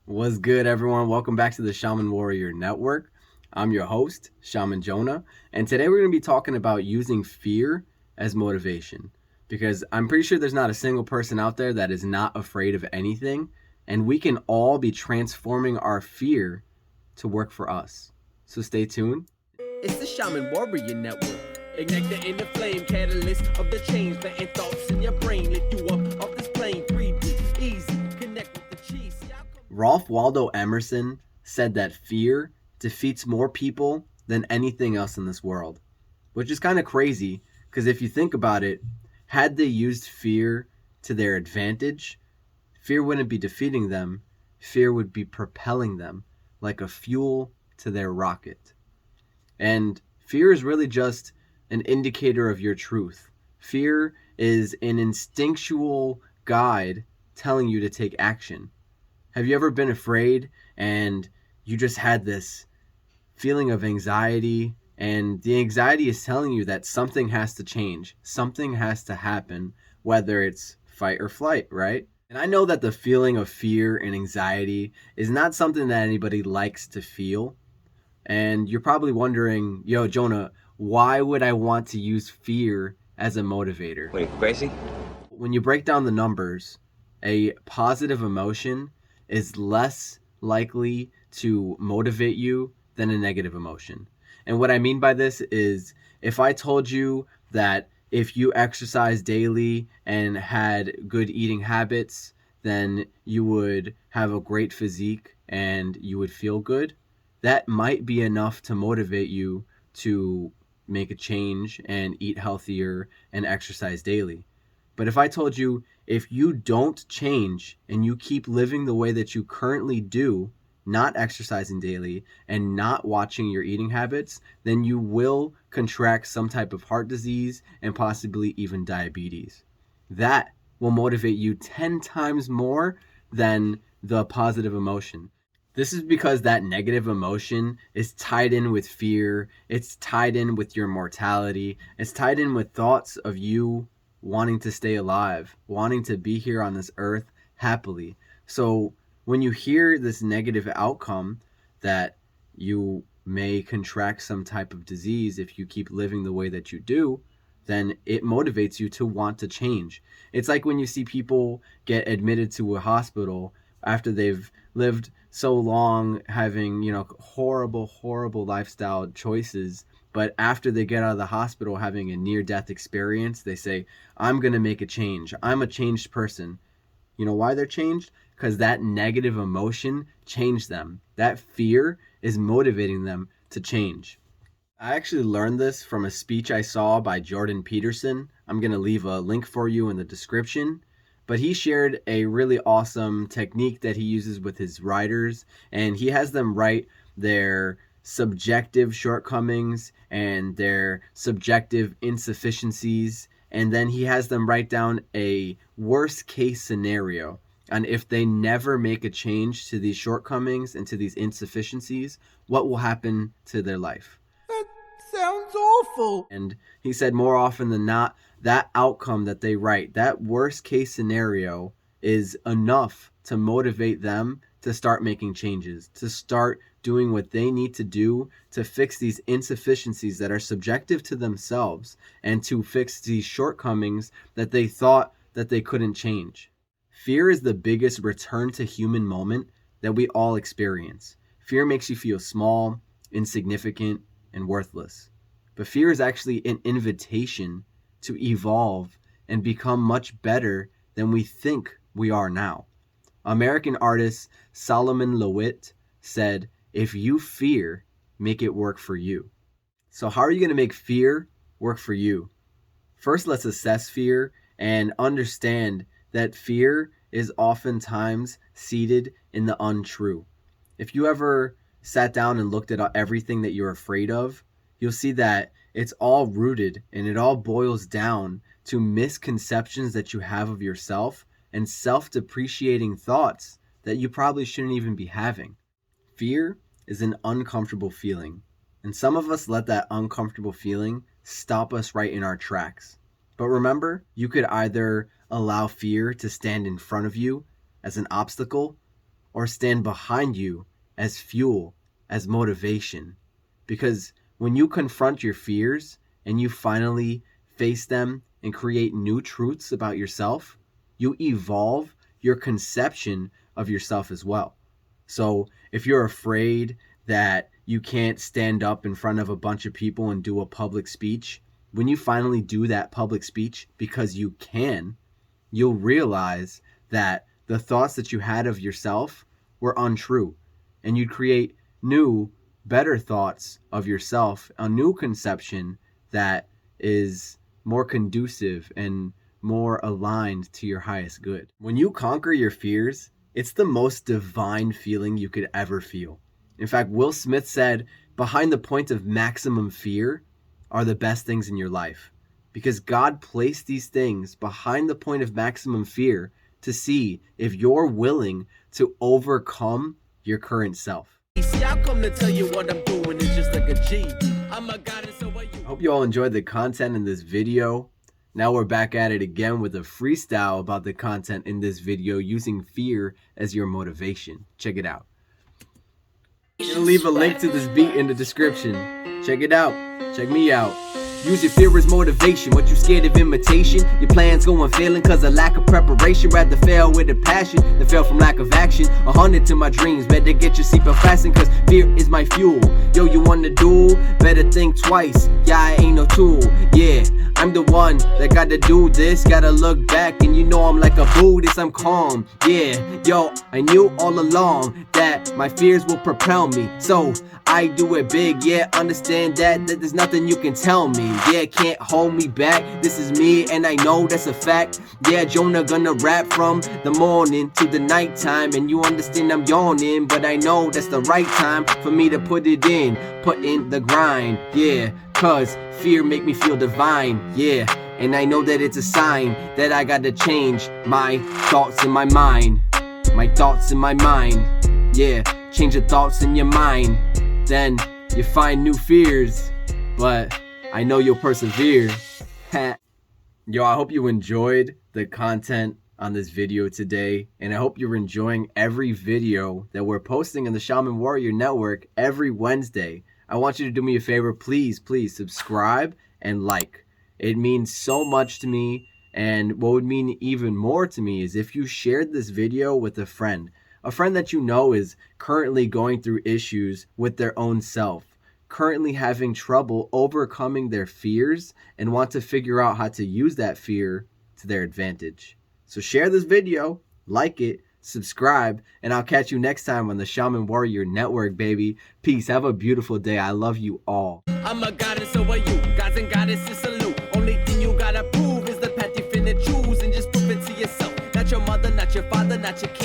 What's good, everyone? Welcome back to the Shaman Warrior Network. I'm your host, Shaman Jonah, and today we're going to be talking about using fear as motivation because I'm pretty sure there's not a single person out there that is not afraid of anything, and we can all be transforming our fear to work for us. So stay tuned. It's the Shaman Warrior Network. Ignite the inner flame, catalyst of the change, planting thoughts in your brain. Lift you up off this plane, 3D, easy, connect with the cheese. Ralph Waldo Emerson said that fear defeats more people than anything else in this world, which is kind of crazy because if you think about it, had they used fear to their advantage, fear wouldn't be defeating them, fear would be propelling them like a fuel to their rocket. And fear is really just an indicator of your truth. Fear is an instinctual guide telling you to take action. Have you ever been afraid and you just had this feeling of anxiety, and the anxiety is telling you that something has to change, something has to happen, whether it's fight or flight, right? And I know that the feeling of fear and anxiety is not something that anybody likes to feel. And you're probably wondering, yo, Jonah, why would I want to use fear as a motivator? What, are you crazy? When you break down the numbers, a positive emotion is less likely to motivate you than a negative emotion. And what I mean by this is if I told you that if you exercise daily and had good eating habits, then you would have a great physique and you would feel good, that might be enough to motivate you to make a change and eat healthier and exercise daily. But if I told you if you don't change and you keep living the way that you currently do, not exercising daily and not watching your eating habits, then you will contract some type of heart disease and possibly even diabetes. That will motivate you 10 times more than the positive emotion. This is because that negative emotion is tied in with fear. It's tied in with your mortality. It's tied in with thoughts of you wanting to stay alive, wanting to be here on this earth happily. So when you hear this negative outcome that you may contract some type of disease if you keep living the way that you do, then it motivates you to want to change. It's like when you see people get admitted to a hospital after they've lived so long having, horrible lifestyle choices, but after they get out of the hospital having a near-death experience, they say, I'm going to make a change. I'm a changed person. You know why they're changed? Because that negative emotion changed them. That fear is motivating them to change. I actually learned this from a speech I saw by Jordan Peterson. I'm going to leave a link for you in the description. But he shared a really awesome technique that he uses with his writers, and he has them write their subjective shortcomings and their subjective insufficiencies, and then he has them write down a worst case scenario. And if they never make a change to these shortcomings and to these insufficiencies, what will happen to their life? That sounds awful. And he said more often than not, that outcome that they write, that worst case scenario is enough to motivate them to start making changes, to start doing what they need to do to fix these insufficiencies that are subjective to themselves and to fix these shortcomings that they thought that they couldn't change. Fear is the biggest return to human moment that we all experience. Fear makes you feel small, insignificant, and worthless. But fear is actually an invitation to evolve and become much better than we think we are now. American artist Solomon Lewitt said, if you fear, make it work for you. So how are you going to make fear work for you? First, let's assess fear and understand that fear is oftentimes seated in the untrue. If you ever sat down and looked at everything that you're afraid of, you'll see that it's all rooted and it all boils down to misconceptions that you have of yourself and self-depreciating thoughts that you probably shouldn't even be having. Fear is an uncomfortable feeling, and some of us let that uncomfortable feeling stop us right in our tracks. But remember, you could either allow fear to stand in front of you as an obstacle, or stand behind you as fuel, as motivation. Because when you confront your fears and you finally face them and create new truths about yourself, you evolve your conception of yourself as well. So if you're afraid that you can't stand up in front of a bunch of people and do a public speech, when you finally do that public speech because you can, you'll realize that the thoughts that you had of yourself were untrue, and you'd create new, better thoughts of yourself, a new conception that is more conducive and more aligned to your highest good. When you conquer your fears, it's the most divine feeling you could ever feel. In fact, Will Smith said, behind the point of maximum fear are the best things in your life. Because God placed these things behind the point of maximum fear to see if you're willing to overcome your current self. See, I come to tell you what I'm doing is just like a G. I'm a goddess, so are you. I hope you all enjoyed the content in this video. Now we're back at it again with a freestyle about the content in this video using fear as your motivation. Check it out. I'm gonna leave a link to this beat in the description. Check it out. Check me out. Use your fear as motivation. What you scared of imitation? Your plans going failing cause of lack of preparation. Rather fail with a passion than fail from lack of action. 100 to my dreams. Better get your seatbelt fastened cause fear is my fuel. Yo, you wanna duel? Better think twice. Yeah, I ain't no tool. Yeah, I'm the one that gotta do this. Gotta look back and you know I'm like a Buddhist. I'm calm. Yeah, yo, I knew all along that my fears will propel me. So I do it big, yeah, understand that there's nothing you can tell me. Yeah, can't hold me back, this is me and I know that's a fact. Yeah, Jonah gonna rap from the morning to the nighttime. And you understand I'm yawning, but I know that's the right time for me to put it in, put in the grind. Yeah, cause fear make me feel divine, yeah. And I know that it's a sign that I gotta change my thoughts in my mind. My thoughts in my mind, yeah. Change the thoughts in your mind. Then you find new fears, but I know you'll persevere. Yo, I hope you enjoyed the content on this video today, and I hope you're enjoying every video that we're posting on the Shaman Warrior Network every Wednesday. I want you to do me a favor, please subscribe and like. It means so much to me, and what would mean even more to me is if you shared this video with a friend that you know is currently going through issues with their own self, currently having trouble overcoming their fears and want to figure out how to use that fear to their advantage. So share this video, like it, subscribe, and I'll catch you next time on the Shaman Warrior Network, baby. Peace. Have a beautiful day. I love you all. I'm a goddess, so are you. Gods and goddesses salute. Only thing you gotta prove is the path you finna choose, and just prove it to yourself. Not your mother, not your father, not your kid.